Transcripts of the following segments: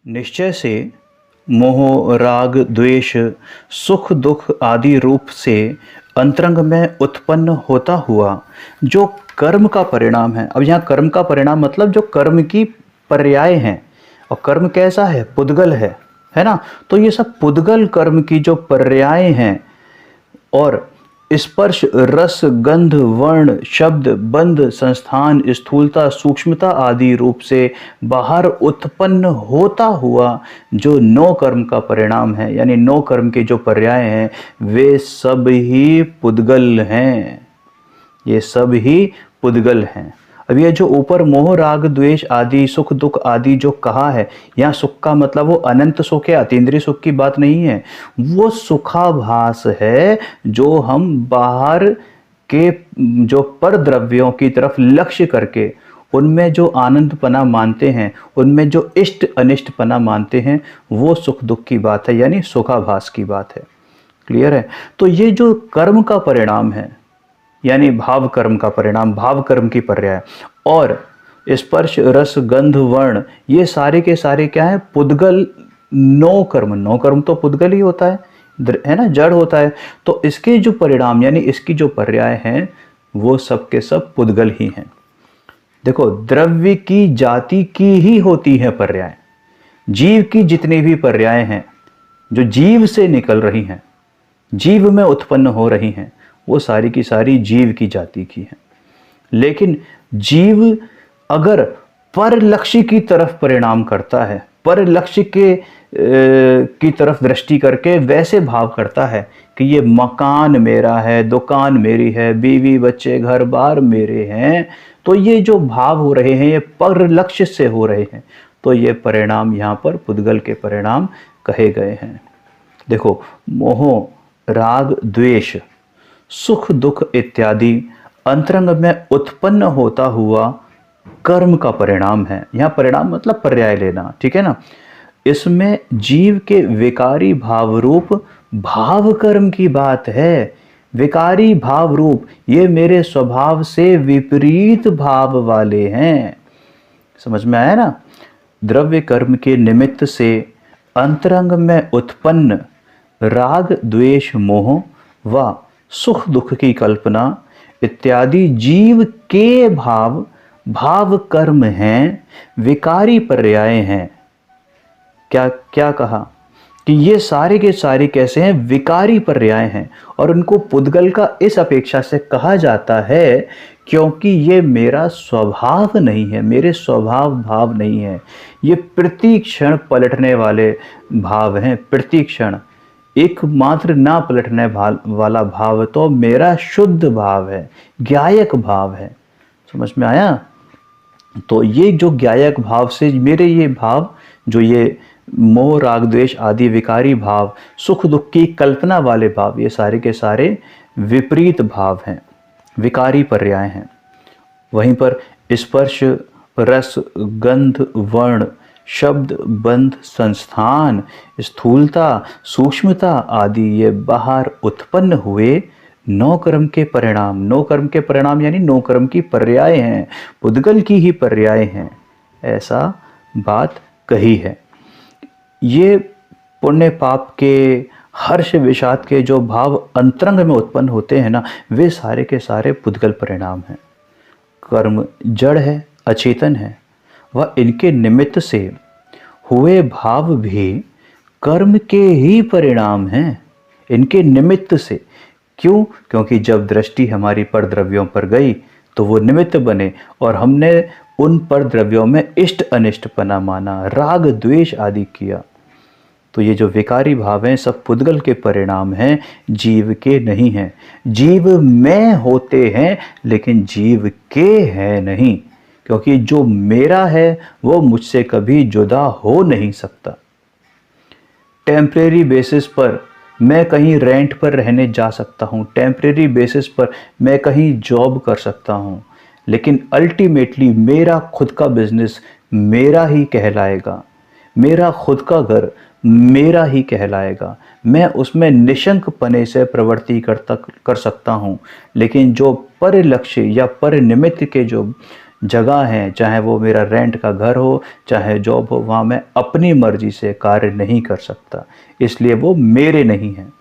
निश्चय से मोह राग द्वेष सुख दुख आदि रूप से अंतरंग में उत्पन्न होता हुआ जो कर्म का परिणाम है। अब यहाँ कर्म का परिणाम मतलब जो कर्म की पर्याय हैं। और कर्म कैसा है? पुद्गल है ना। तो ये सब पुद्गल कर्म की जो पर्याय हैं और स्पर्श रस गंध वर्ण शब्द बंध संस्थान स्थूलता सूक्ष्मता आदि रूप से बाहर उत्पन्न होता हुआ जो नौ कर्म का परिणाम है, यानी नौ कर्म के जो पर्याय हैं, वे सब ही पुद्गल हैं। ये सब ही पुद्गल हैं। अब ये जो ऊपर मोह राग द्वेष आदि सुख दुख आदि जो कहा है, यहाँ सुख का मतलब वो अनंत सुख है, अतीन्द्रिय सुख की बात नहीं है। वो सुखाभास है जो हम बाहर के जो पर द्रव्यों की तरफ लक्ष्य करके उनमें जो आनंदपना मानते हैं, उनमें जो इष्ट अनिष्टपना मानते हैं, वो सुख दुख की बात है, यानी सुखाभास की बात है। क्लियर है? तो ये जो कर्म का परिणाम है, यानी भाव कर्म का परिणाम, भाव कर्म की पर्याय, और स्पर्श रस गंध वर्ण, ये सारे के सारे क्या है? पुद्गल नौ कर्म। नौ कर्म तो पुद्गल ही होता है ना, जड़ होता है। तो इसके जो परिणाम यानी इसकी जो पर्याय हैं, वो सब के सब पुद्गल ही हैं। देखो, द्रव्य की जाति की ही होती है पर्याय। जीव की जितनी भी पर्याय हैं जो जीव से निकल रही हैं, जीव में उत्पन्न हो रही हैं, वो सारी की सारी जीव की जाति की है। लेकिन जीव अगर पर लक्ष्य की तरफ परिणाम करता है, पर लक्ष्य के की तरफ दृष्टि करके वैसे भाव करता है कि ये मकान मेरा है, दुकान मेरी है, बीवी बच्चे घर बार मेरे हैं, तो ये जो भाव हो रहे हैं ये पर लक्ष्य से हो रहे हैं, तो ये परिणाम यहाँ पर पुद्गल के परिणाम कहे गए हैं। देखो, मोह राग द्वेष सुख दुख इत्यादि अंतरंग में उत्पन्न होता हुआ कर्म का परिणाम है। यहाँ परिणाम मतलब पर्याय लेना, ठीक है ना। इसमें जीव के विकारी भाव रूप भाव कर्म की बात है। विकारी भाव रूप, ये मेरे स्वभाव से विपरीत भाव वाले हैं। समझ में आया ना। द्रव्य कर्म के निमित्त से अंतरंग में उत्पन्न राग द्वेष मोह व सुख दुख की कल्पना इत्यादि जीव के भाव भाव कर्म हैं, विकारी पर्याय हैं। क्या क्या कहा कि ये सारे के सारे कैसे हैं? विकारी पर्याय हैं। और उनको पुद्गल का इस अपेक्षा से कहा जाता है क्योंकि ये मेरा स्वभाव नहीं है, मेरे स्वभाव भाव नहीं है। ये प्रति क्षण पलटने वाले भाव हैं। प्रति क्षण एकमात्र ना पलटने वाला भाव तो मेरा शुद्ध भाव है, ज्ञायक भाव है। समझ में आया? तो ये जो ज्ञायक भाव से मेरे ये भाव, जो ये मोह राग द्वेष आदि विकारी भाव, सुख दुख की कल्पना वाले भाव, ये सारे के सारे विपरीत भाव हैं, विकारी पर्याय हैं। वहीं पर स्पर्श रस गंध वर्ण शब्द बंध संस्थान स्थूलता सूक्ष्मता आदि ये बाहर उत्पन्न हुए नौ कर्म के परिणाम। नौ कर्म के परिणाम यानी नौ कर्म की पर्याय हैं, पुद्गल की ही पर्याय हैं, ऐसा बात कही है। ये पुण्य पाप के हर्ष विषाद के जो भाव अंतरंग में उत्पन्न होते हैं ना, वे सारे के सारे पुद्गल परिणाम हैं। कर्म जड़ है, अचेतन है, वह इनके निमित्त से हुए भाव भी कर्म के ही परिणाम हैं, इनके निमित्त से। क्यों? क्योंकि जब दृष्टि हमारी पर द्रव्यों पर गई तो वो निमित्त बने और हमने उन पर द्रव्यों में इष्ट अनिष्टपना माना, राग द्वेष आदि किया। तो ये जो विकारी भाव हैं सब पुद्गल के परिणाम हैं, जीव के नहीं हैं। जीव में होते हैं लेकिन जीव के हैं नहीं, क्योंकि जो मेरा है वो मुझसे कभी जुदा हो नहीं सकता। टेम्परेरी बेसिस पर मैं कहीं रेंट पर रहने जा सकता हूँ, टेम्परेरी बेसिस पर मैं कहीं जॉब कर सकता हूँ, लेकिन अल्टीमेटली मेरा खुद का बिजनेस मेरा ही कहलाएगा, मेरा खुद का घर मेरा ही कहलाएगा। मैं उसमें निशंक पने से प्रवृत्ति कर सकता हूँ, लेकिन जो पर लक्ष्य या पर निमित्त के जो जगह हैं, चाहे वो मेरा रेंट का घर हो, चाहे जॉब हो, वहाँ मैं अपनी मर्जी से कार्य नहीं कर सकता, इसलिए वो मेरे नहीं हैं।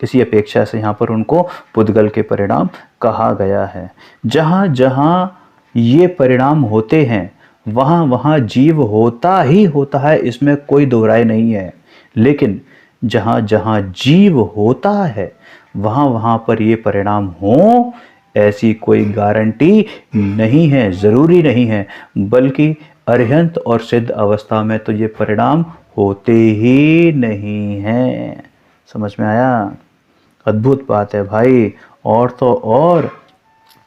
इसी अपेक्षा से यहाँ पर उनको पुद्गल के परिणाम कहा गया है। जहाँ जहाँ ये परिणाम होते हैं वहाँ वहाँ जीव होता ही होता है, इसमें कोई दो राय नहीं है। लेकिन जहाँ जहाँ जीव होता है वहाँ वहाँ पर ये परिणाम हो, ऐसी कोई गारंटी नहीं है, ज़रूरी नहीं है। बल्कि अरिहंत और सिद्ध अवस्था में तो ये परिणाम होते ही नहीं हैं। समझ में आया? अद्भुत बात है भाई। और तो और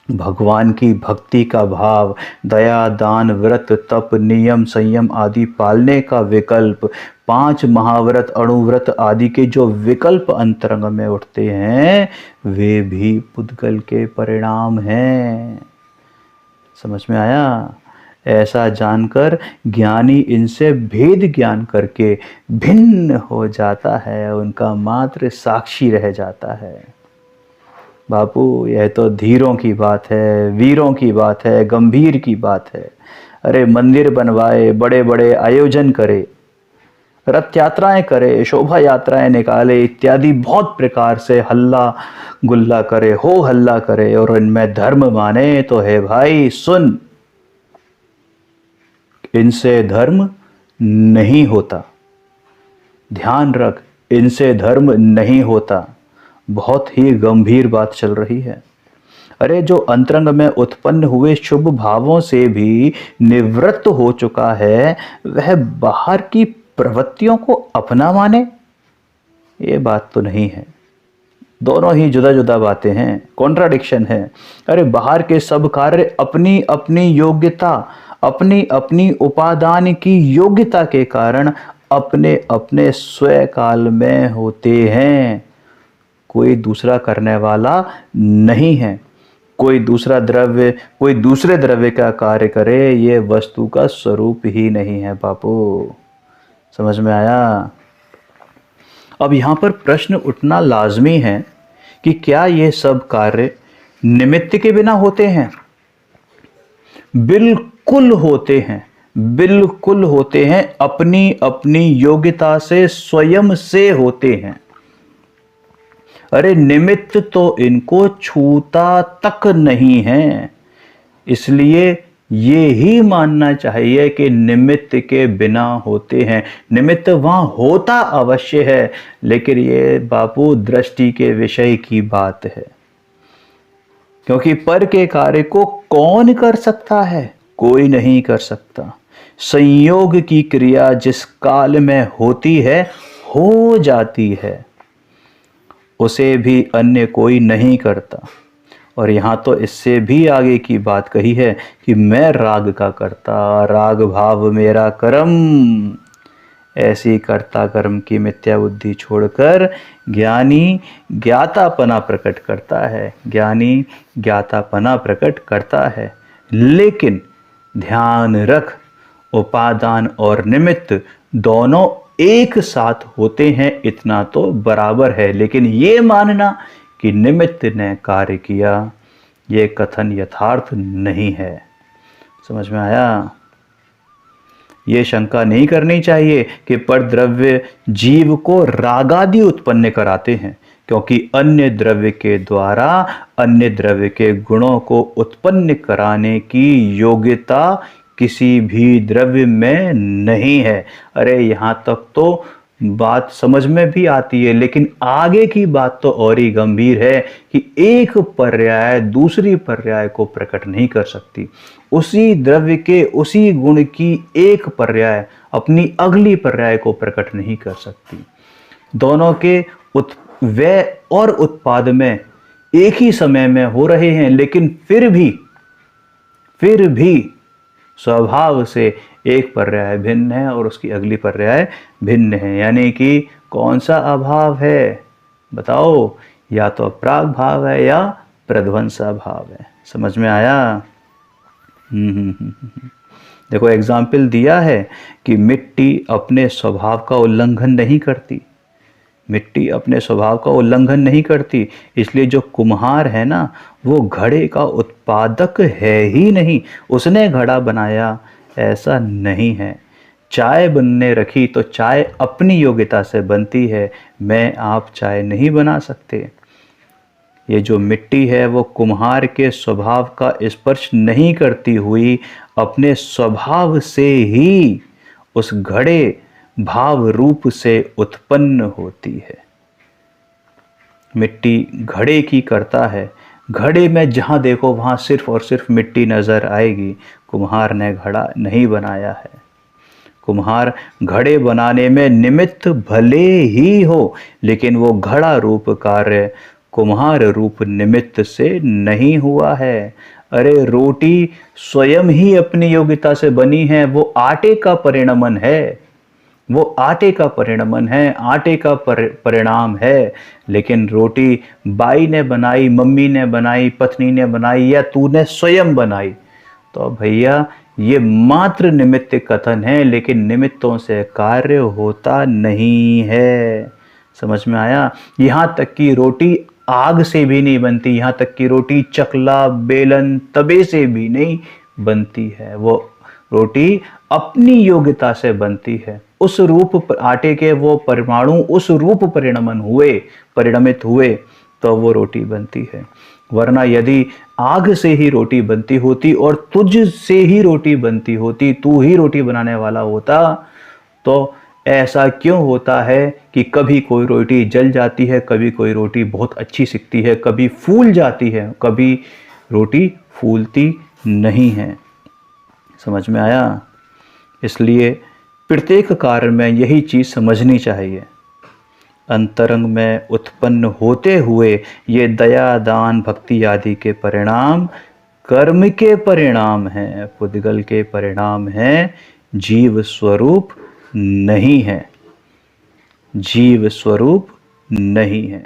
भगवान की भक्ति का भाव, दया, दान, व्रत, तप, नियम, संयम आदि पालने का विकल्प, 5 महाव्रत, अणुव्रत आदि के जो विकल्प अंतरंग में उठते हैं वे भी पुद्गल के परिणाम हैं। समझ में आया? ऐसा जानकर ज्ञानी इनसे भेद ज्ञान करके भिन्न हो जाता है, उनका मात्र साक्षी रह जाता है। बापू यह तो धीरों की बात है, वीरों की बात है, गंभीर की बात है। अरे मंदिर बनवाए, बड़े बड़े आयोजन करे, रथ यात्राएं करे, शोभा यात्राएं निकाले, इत्यादि बहुत प्रकार से हल्ला गुल्ला करे, हो हल्ला करे, और इनमें धर्म माने तो है भाई सुन, इनसे धर्म नहीं होता। ध्यान रख, इनसे धर्म नहीं होता। बहुत ही गंभीर बात चल रही है। अरे जो अंतरंग में उत्पन्न हुए शुभ भावों से भी निवृत्त हो चुका है, वह बाहर की प्रवृत्तियों को अपना माने, ये बात तो नहीं है। दोनों ही जुदा जुदा बातें हैं, कॉन्ट्राडिक्शन है। अरे बाहर के सब कार्य अपनी अपनी योग्यता, अपनी अपनी उपादान की योग्यता के कारण अपने अपने स्वयं काल में होते हैं। कोई दूसरा करने वाला नहीं है। कोई दूसरा द्रव्य कोई दूसरे द्रव्य का कार्य करे, ये वस्तु का स्वरूप ही नहीं है बापू। समझ में आया? अब यहाँ पर प्रश्न उठना लाजमी है कि क्या ये सब कार्य निमित्त के बिना होते हैं? बिल्कुल होते हैं, बिल्कुल होते हैं, अपनी अपनी योग्यता से, स्वयं से होते हैं। अरे निमित्त तो इनको छूता तक नहीं है। इसलिए ये ही मानना चाहिए कि निमित्त के बिना होते हैं। निमित्त वहां होता अवश्य है, लेकिन ये बापू दृष्टि के विषय की बात है। क्योंकि पर के कार्य को कौन कर सकता है? कोई नहीं कर सकता। संयोग की क्रिया जिस काल में होती है, हो जाती है, उसे भी अन्य कोई नहीं करता। और यहाँ तो इससे भी आगे की बात कही है कि मैं राग का करता, राग भाव मेरा कर्म। ऐसी कर्ता कर्म की मिथ्या बुद्धि छोड़कर ज्ञानी ज्ञातापना प्रकट करता है, ज्ञानी ज्ञातापना प्रकट करता है। लेकिन ध्यान रख, उपादान और निमित्त दोनों एक साथ होते हैं, इतना तो बराबर है। लेकिन ये मानना कि निमित्त ने कार्य किया, ये कथन यथार्थ नहीं है। समझ में आया? ये शंका नहीं करनी चाहिए कि पर द्रव्य जीव को रागादि उत्पन्न कराते हैं, क्योंकि अन्य द्रव्य के द्वारा अन्य द्रव्य के गुणों को उत्पन्न कराने की योग्यता किसी भी द्रव्य में नहीं है। अरे यहाँ तक तो बात समझ में भी आती है, लेकिन आगे की बात तो और ही गंभीर है कि एक पर्याय दूसरी पर्याय को प्रकट नहीं कर सकती। उसी द्रव्य के उसी गुण की एक पर्याय अपनी अगली पर्याय को प्रकट नहीं कर सकती। दोनों के व्यय और उत्पाद में एक ही समय में हो रहे हैं, लेकिन फिर भी स्वभाव से एक पर्याय भिन्न है और उसकी अगली पर्याय भिन्न है। यानी कि कौन सा अभाव है बताओ? या तो प्राग भाव है या प्रध्वंसा भाव है। समझ में आया? देखो एग्जाम्पल दिया है कि मिट्टी अपने स्वभाव का उल्लंघन नहीं करती। मिट्टी अपने स्वभाव का उल्लंघन नहीं करती, इसलिए जो कुम्हार है ना, वो घड़े का उत्पादक है ही नहीं। उसने घड़ा बनाया ऐसा नहीं है। चाय बनने रखी तो चाय अपनी योग्यता से बनती है, मैं आप चाय नहीं बना सकते। ये जो मिट्टी है वो कुम्हार के स्वभाव का स्पर्श नहीं करती हुई अपने स्वभाव से ही उस घड़े भाव रूप से उत्पन्न होती है। मिट्टी घड़े की करता है, घड़े में जहाँ देखो वहाँ सिर्फ और सिर्फ मिट्टी नज़र आएगी। कुम्हार ने घड़ा नहीं बनाया है। कुम्हार घड़े बनाने में निमित्त भले ही हो, लेकिन वो घड़ा रूप कार्य कुम्हार रूप निमित्त से नहीं हुआ है। अरे रोटी स्वयं ही अपनी योग्यता से बनी है, वो आटे का परिणमन है, वो आटे का परिणमन है, आटे का परिणाम है। लेकिन रोटी बाई ने बनाई, मम्मी ने बनाई, पत्नी ने बनाई या तूने स्वयं बनाई, तो भैया ये मात्र निमित्त कथन है, लेकिन निमित्तों से कार्य होता नहीं है। समझ में आया? यहाँ तक कि रोटी आग से भी नहीं बनती, यहाँ तक कि रोटी चकला बेलन तवे से भी नहीं बनती है। वो रोटी अपनी योग्यता से बनती है। उस रूप आटे के वो परमाणु उस रूप परिणमित हुए तो वो रोटी बनती है। वरना यदि आग से ही रोटी बनती होती और तुझ से ही रोटी बनती होती, तू ही रोटी बनाने वाला होता, तो ऐसा क्यों होता है कि कभी कोई रोटी जल जाती है, कभी कोई रोटी बहुत अच्छी सिकती है, कभी फूल जाती है, कभी रोटी फूलती नहीं है। समझ में आया? इसलिए प्रत्येक कार्य में यही चीज़ समझनी चाहिए। अंतरंग में उत्पन्न होते हुए ये दया दान भक्ति आदि के परिणाम कर्म के परिणाम हैं, पुद्गल के परिणाम हैं, जीव स्वरूप नहीं है, जीव स्वरूप नहीं है।